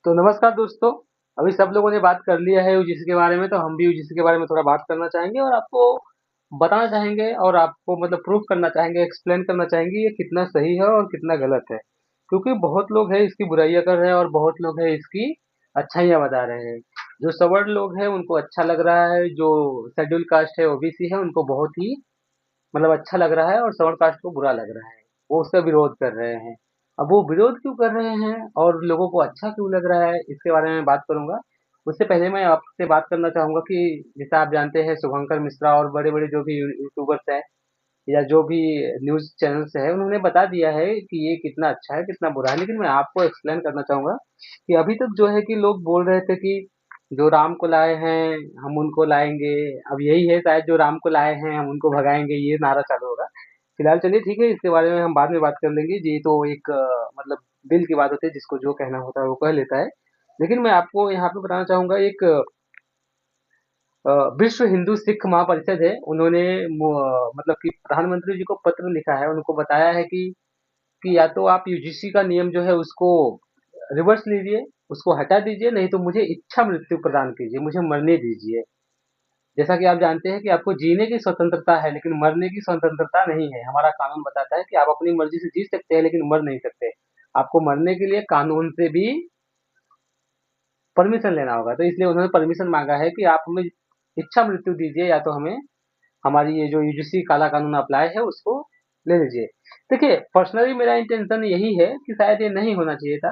तो नमस्कार दोस्तों। अभी सब लोगों ने बात कर लिया है यूजीसी के बारे में, तो हम भी यूजीसी के बारे में थोड़ा बात करना चाहेंगे और आपको बताना चाहेंगे और आपको मतलब प्रूफ करना चाहेंगे, एक्सप्लेन करना चाहेंगे ये कितना सही है और कितना गलत है। क्योंकि बहुत लोग हैं इसकी बुराइयां कर रहे हैं और बहुत लोग हैं इसकी अच्छाइयां बता रहे हैं। जो सवर्ण लोग हैं उनको अच्छा लग रहा है, जो शेड्यूल कास्ट है ओबीसी है उनको बहुत ही मतलब अच्छा लग रहा है और सवर्ण कास्ट को बुरा लग रहा है। वो उसका विरोध कर रहे हैं। अब वो विरोध क्यों कर रहे हैं और लोगों को अच्छा क्यों लग रहा है, इसके बारे में बात करूंगा। उससे पहले मैं आपसे बात करना चाहूंगा कि जैसा आप जानते हैं शुभंकर मिश्रा और बड़े बड़े जो भी यूट्यूबर्स हैं या जो भी न्यूज चैनल्स है उन्होंने बता दिया है कि ये कितना अच्छा है कितना बुरा है, लेकिन मैं आपको एक्सप्लेन करना चाहूंगा कि अभी तक जो है कि लोग बोल रहे थे कि जो राम को लाए हैं हम उनको लाएंगे। अब यही है शायद, जो राम को लाए हैं हम उनको भगाएंगे, ये नारा चालू होगा। फिलहाल चलिए ठीक है, इसके बारे में हम बाद में बात कर लेंगे। जी तो एक मतलब दिल की बात होती है, जिसको जो कहना होता है वो कह लेता है। लेकिन मैं आपको यहाँ पे बताना चाहूंगा एक अ, विश्व हिंदू सिख महापरिषद है, उन्होंने मतलब कि प्रधानमंत्री जी को पत्र लिखा है, उनको बताया है कि या तो आप यूजीसी का नियम जो है उसको रिवर्स लीजिए, उसको हटा दीजिए, नहीं तो मुझे इच्छा मृत्यु प्रदान कीजिए, मुझे मरने दीजिए। जैसा कि आप जानते हैं कि आपको जीने की स्वतंत्रता है लेकिन मरने की स्वतंत्रता नहीं है। हमारा कानून बताता है कि आप अपनी मर्जी से जी सकते हैं लेकिन मर नहीं सकते। आपको मरने के लिए कानून से भी परमिशन लेना होगा, तो इसलिए उन्होंने परमिशन मांगा है कि आप हमें इच्छा मृत्यु दीजिए या तो हमें हमारी ये जो यूजीसी काला कानून अप्लाई है उसको ले लीजिए। देखिए पर्सनली मेरा इंटेंशन यही है कि शायद ये नहीं होना चाहिए था।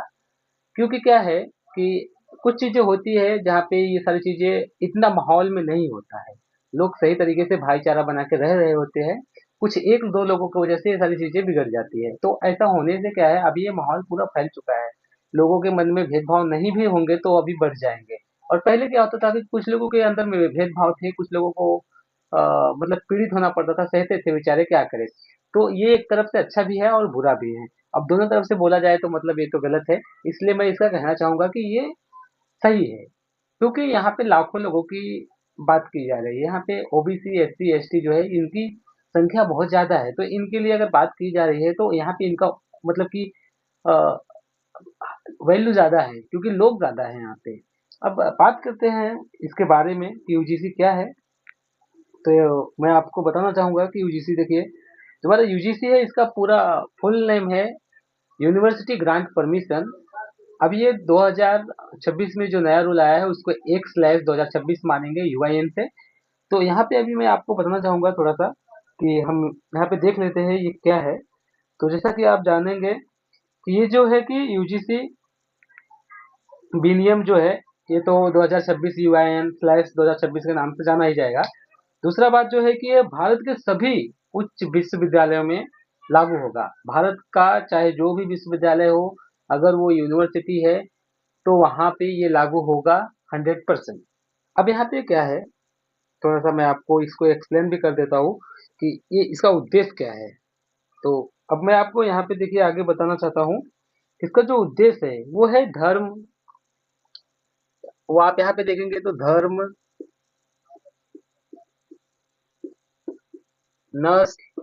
क्योंकि क्या है कि कुछ चीजें होती है जहाँ पे ये सारी चीजें इतना माहौल में नहीं होता है। लोग सही तरीके से भाईचारा बना के रह रहे होते हैं, कुछ एक दो लोगों की वजह से ये सारी चीजें बिगड़ जाती है। तो ऐसा होने से क्या है, अभी ये माहौल पूरा फैल चुका है। लोगों के मन में भेदभाव नहीं भी होंगे तो अभी बढ़ जाएंगे। और पहले क्या होता था कि कुछ लोगों के अंदर में भेदभाव थे, कुछ लोगों को मतलब पीड़ित होना पड़ता था, सहते थे बेचारे, क्या करें। तो ये एक तरफ से अच्छा भी है और बुरा भी है। अब दोनों तरफ से बोला जाए तो मतलब ये तो गलत है। इसलिए मैं इसका कहना चाहूंगा कि ये सही है। क्योंकि यहाँ पे लाखों लोगों की बात की जा रही है, यहाँ पे ओबीसी एससी एसटी जो है इनकी संख्या बहुत ज्यादा है, तो इनके लिए अगर बात की जा रही है तो यहाँ पे इनका मतलब कि वैल्यू ज्यादा है क्योंकि लोग ज्यादा है यहाँ पे। अब बात करते हैं इसके बारे में कि यूजीसी क्या है। तो मैं आपको बताना चाहूंगा कि यूजीसी देखिए, जो हमारा यूजीसी है इसका पूरा फुल नेम है यूनिवर्सिटी ग्रांट परमिशन। अब ये 2026 में जो नया रूल आया है उसको 1/2026 मानेंगे यूआईएन से। तो यहाँ पे अभी मैं आपको बताना चाहूंगा थोड़ा सा कि हम यहाँ पे देख लेते हैं ये क्या है। तो जैसा कि आप जानेंगे कि ये जो है कि यूजीसी विनियम जो है, ये तो 2026 यूआईएन स्लैश 2026 के नाम से जाना ही जाएगा। दूसरा बात जो है कि ये भारत के सभी उच्च विश्वविद्यालयों में लागू होगा। भारत का चाहे जो भी विश्वविद्यालय हो, अगर वो यूनिवर्सिटी है तो वहां पे ये लागू होगा 100%। अब यहाँ पे क्या है, थोड़ा सा मैं आपको इसको एक्सप्लेन भी कर देता हूँ कि ये इसका उद्देश्य क्या है। तो अब मैं आपको यहाँ पे देखिए आगे बताना चाहता हूँ, इसका जो उद्देश्य है वो है धर्म। वो आप यहाँ पे देखेंगे तो धर्म, नस्ल,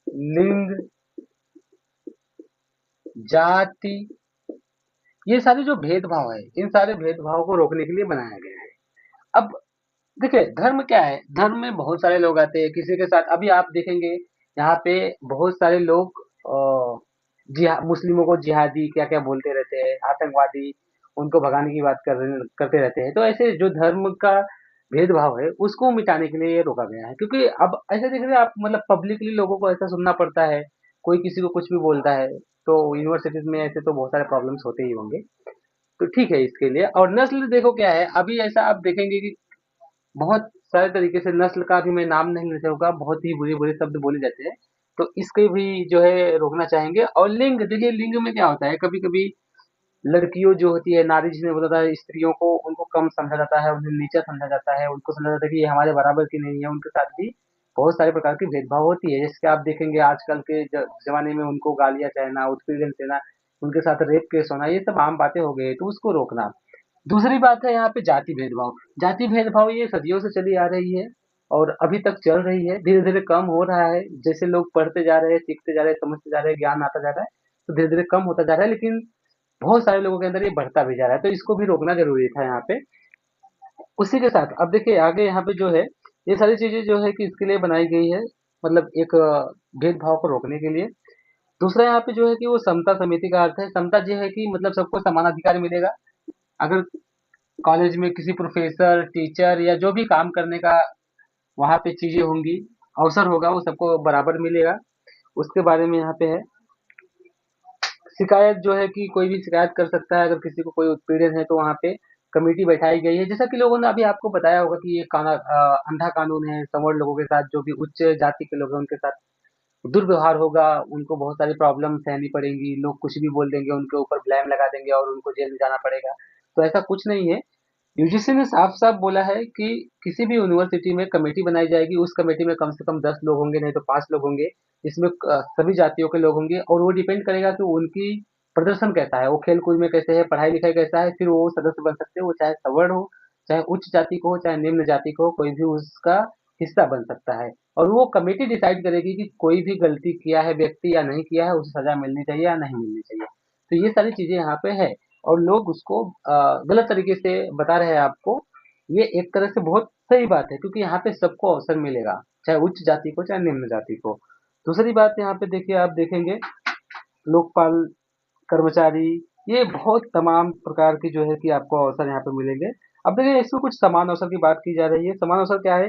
लिंग, जाति, ये सारे जो भेदभाव है इन सारे भेदभाव को रोकने के लिए बनाया गया है। अब देखिए धर्म क्या है, धर्म में बहुत सारे लोग आते हैं किसी के साथ। अभी आप देखेंगे यहाँ पे बहुत सारे लोग मुस्लिमों को जिहादी क्या क्या बोलते रहते हैं, आतंकवादी, उनको भगाने की बात करते रहते हैं। तो ऐसे जो धर्म का भेदभाव है उसको मिटाने के लिए ये रोका गया है। क्योंकि अब ऐसे देख रहे हैं आप, मतलब पब्लिकली लोगों को ऐसा सुनना पड़ता है, कोई किसी को कुछ भी बोलता है। तो यूनिवर्सिटीज में ऐसे तो बहुत सारे प्रॉब्लम्स होते ही होंगे। तो ठीक है इसके लिए। और नस्ल देखो क्या है, अभी ऐसा आप देखेंगे कि बहुत सारे तरीके से नस्ल का भी मैं नाम नहीं लेता होगा, बहुत ही बुरे बुरे शब्द बोले जाते हैं। तो इसके भी जो है रोकना चाहेंगे। और लिंग देखिए, लिंग में क्या होता है, कभी कभी लड़कियों जो होती है, नारी जिन्हें बोला जाता है, स्त्रियों को उनको कम समझा जाता है, उन्हें नीचा समझा जाता है, उनको समझा जाता है कि ये हमारे बराबर की नहीं है। उनके साथ भी बहुत सारे प्रकार की भेदभाव होती है, जैसे कि आप देखेंगे आजकल के जमाने में उनको गालियां देना, उत्पीड़न देना, उनके साथ रेप केस होना, ये सब आम बातें हो गई है, तो उसको रोकना। दूसरी बात है यहाँ पे जाति भेदभाव। जाति भेदभाव ये सदियों से चली आ रही है और अभी तक चल रही है, धीरे धीरे कम हो रहा है। जैसे लोग पढ़ते जा रहे हैं, सीखते जा रहे हैं, समझते जा रहे हैं, ज्ञान आता जा रहा है, तो धीरे धीरे कम होता जा रहा है। लेकिन बहुत सारे लोगों के अंदर ये बढ़ता भी जा रहा है, तो इसको भी रोकना जरूरी था यहाँ पे। उसी के साथ अब देखिए आगे यहाँ पे जो है, ये सारी चीजें जो है कि इसके लिए बनाई गई है, मतलब एक भेदभाव को रोकने के लिए। दूसरा यहाँ पे जो है कि वो समता समिति का अर्थ है, समता ये है कि मतलब सबको समान अधिकार मिलेगा। अगर कॉलेज में किसी प्रोफेसर, टीचर या जो भी काम करने का वहाँ पे चीजें होंगी, अवसर होगा, वो सबको बराबर मिलेगा। उसके बारे में यहाँ पे है। शिकायत जो है कि कोई भी शिकायत कर सकता है, अगर किसी को कोई उत्पीड़न है तो वहाँ पे कमेटी बैठाई गई है। जैसा कि लोगों ने अभी आपको बताया होगा कि ये अंधा कानून है, सवर्ण लोगों के साथ, जो भी उच्च जाति के लोग हैं उनके साथ दुर्व्यवहार होगा, उनको बहुत सारी प्रॉब्लम सहनी पड़ेंगी, लोग कुछ भी बोल देंगे, उनके ऊपर ब्लेम लगा देंगे और उनको जेल में जाना पड़ेगा। तो ऐसा कुछ नहीं है। यूजीसी ने साफ-साफ बोला है कि किसी भी यूनिवर्सिटी में कमेटी बनाई जाएगी, उस कमेटी में कम से कम 10 लोग होंगे, नहीं तो 5 लोग होंगे। इसमें सभी जातियों के लोग होंगे और वो डिपेंड करेगा कि उनकी प्रदर्शन कैसा है, वो खेल-कूद में कैसे है, पढ़ाई-लिखाई कैसा है, फिर वो सदस्य बन सकते हैं। वो चाहे सवर्ण हो, चाहे उच्च जाति को हो, चाहे निम्न जाति को हो, कोई भी उसका हिस्सा बन सकता है। और वो कमेटी डिसाइड करेगी कि कोई भी गलती किया है व्यक्ति या नहीं किया है, उसे सजा मिलनी चाहिए या नहीं मिलनी चाहिए। तो ये सारी चीजें यहाँ पे है और लोग उसको गलत तरीके से बता रहे हैं आपको। ये एक तरह से बहुत सही बात है क्योंकि यहाँ पे सबको अवसर मिलेगा, चाहे उच्च जाति को चाहे निम्न जाति को। दूसरी बात यहाँ पे देखिए, आप देखेंगे लोकपाल कर्मचारी, ये बहुत तमाम प्रकार की जो है कि आपको अवसर यहाँ पे मिलेंगे। अब देखिए इसमें कुछ समान अवसर की बात की जा रही है। समान अवसर क्या है?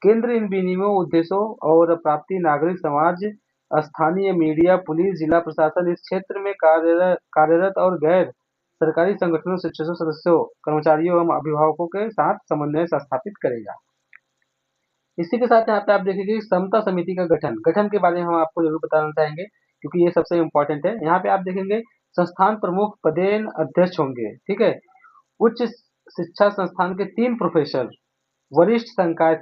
केंद्र इन विनिमय उद्देश्यों और प्राप्ति नागरिक समाज, स्थानीय मीडिया, पुलिस, जिला प्रशासन इस क्षेत्र में कार्यरत और गैर सरकारी संगठनों, शिक्षकों, सदस्यों, कर्मचारियों एवं अभिभावकों के साथ समन्वय स्थापित करेगा। इसी के साथ यहाँ पे आप देखेंगे कि समता समिति का गठन के बारे में हम आपको जरूर बताना चाहेंगे क्योंकि ये सबसे इम्पोर्टेंट है। यहाँ पे आप देखेंगे संस्थान प्रमुख पदेन अध्यक्ष होंगे, ठीक है। उच्च शिक्षा संस्थान के 3 प्रोफेसर वरिष्ठ संकाय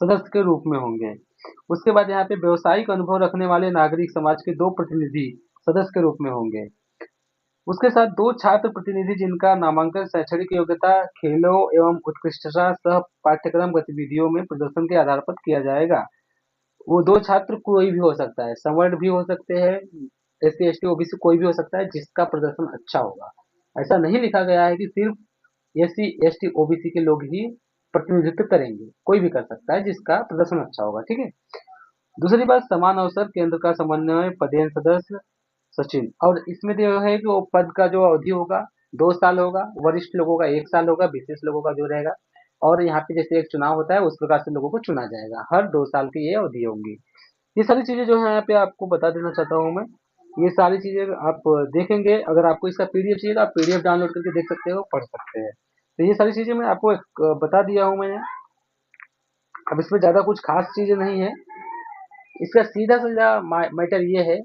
सदस्य के रूप में होंगे। उसके बाद यहाँ पे व्यवसायिक अनुभव रखने वाले नागरिक समाज के 2 प्रतिनिधि सदस्य के रूप में होंगे। उसके साथ 2 छात्र प्रतिनिधि जिनका नामांकन शैक्षणिक योग्यता, खेलों एवं उत्कृष्टता सह पाठ्यक्रम गतिविधियों में प्रदर्शन के आधार पर किया जाएगा। वो 2 छात्र कोई भी हो सकता है, सवर्ण भी हो सकते हैं, एससी, एसटी, ओबीसी कोई भी हो सकता है जिसका प्रदर्शन अच्छा होगा। ऐसा नहीं लिखा गया है कि सिर्फ एससी, एसटी, ओबीसी के लोग ही प्रतिनिधित्व करेंगे, कोई भी कर सकता है जिसका प्रदर्शन अच्छा होगा, ठीक है। दूसरी बात, समान अवसर केंद्र का समन्वय पदेन सदस्य सचिन, और इसमें जो है कि वो पद का जो अवधि होगा 2 साल होगा, वरिष्ठ लोगों का 1 साल होगा, विशेष लोगों का जो रहेगा। और यहाँ पे जैसे एक चुनाव होता है उस प्रकार से लोगों को चुना जाएगा, हर 2 साल की ये अवधि होंगी। ये सारी चीजें जो है यहाँ पे आपको बता देना चाहता हूँ मैं। ये सारी चीजें आप देखेंगे, अगर आपको इसका पीडीएफ चाहिए तो आप पीडीएफ डाउनलोड करके देख सकते हो, पढ़ सकते हैं। तो ये सारी चीजें मैं आपको बता दिया हूँ मैंने। अब इसमें ज्यादा कुछ खास चीजें नहीं है। इसका सीधा सीधा मैटर ये है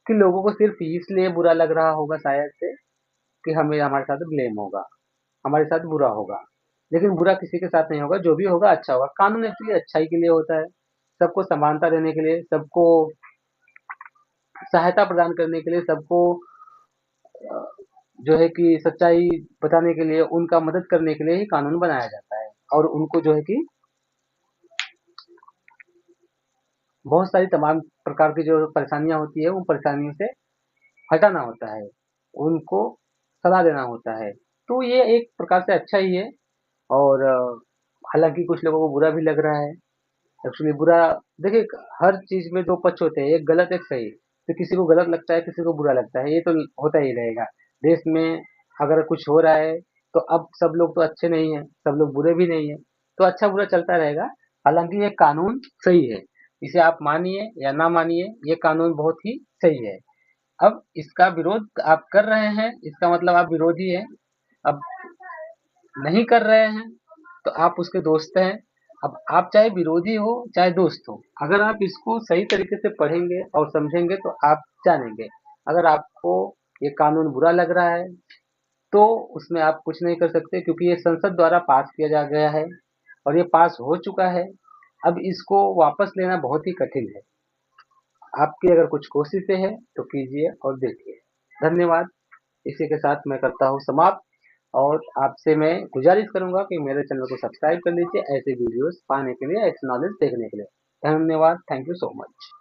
कि लोगों को सिर्फ इसलिए बुरा लग रहा होगा शायद से कि हमें हमारे साथ ब्लेम होगा, हमारे साथ बुरा होगा। लेकिन बुरा किसी के साथ नहीं होगा, जो भी होगा अच्छा होगा। कानून एक्चुअली अच्छाई के लिए होता है, सबको समानता देने के लिए, सबको सहायता प्रदान करने के लिए, सबको अ, जो है कि सच्चाई बताने के लिए, उनका मदद करने के लिए ही कानून बनाया जाता है। और उनको जो है कि बहुत सारी तमाम प्रकार की जो परेशानियां होती है उन परेशानियों से हटाना होता है, उनको सलाह देना होता है। तो ये एक प्रकार से अच्छा ही है। और हालांकि कुछ लोगों को बुरा भी लग रहा है। एक्चुअली बुरा, देखिए हर चीज में 2 पक्ष होते हैं, एक गलत एक सही। तो किसी को गलत लगता है, किसी को बुरा लगता है, ये तो होता ही रहेगा। देश में अगर कुछ हो रहा है तो अब सब लोग तो अच्छे नहीं है, सब लोग बुरे भी नहीं है, तो अच्छा बुरा चलता रहेगा। हालांकि ये कानून सही है, इसे आप मानिए या ना मानिए, ये कानून बहुत ही सही है। अब इसका विरोध आप कर रहे हैं, इसका मतलब आप विरोधी हैं। अब नहीं कर रहे हैं तो आप उसके दोस्त हैं। अब आप चाहे विरोधी हो चाहे दोस्त हो, अगर आप इसको सही तरीके से पढ़ेंगे और समझेंगे तो आप जानेंगे। अगर आपको ये कानून बुरा लग रहा है तो उसमें आप कुछ नहीं कर सकते क्योंकि ये संसद द्वारा पास किया जा गया है और ये पास हो चुका है। अब इसको वापस लेना बहुत ही कठिन है। आपकी अगर कुछ कोशिशें हैं तो कीजिए और देखिए। धन्यवाद। इसी के साथ मैं करता हूँ समाप्त और आपसे मैं गुजारिश करूंगा कि मेरे चैनल को सब्सक्राइब कर लीजिए ऐसे वीडियोस पाने के लिए, ऐसे नॉलेज देखने के लिए। धन्यवाद। Thank you so much.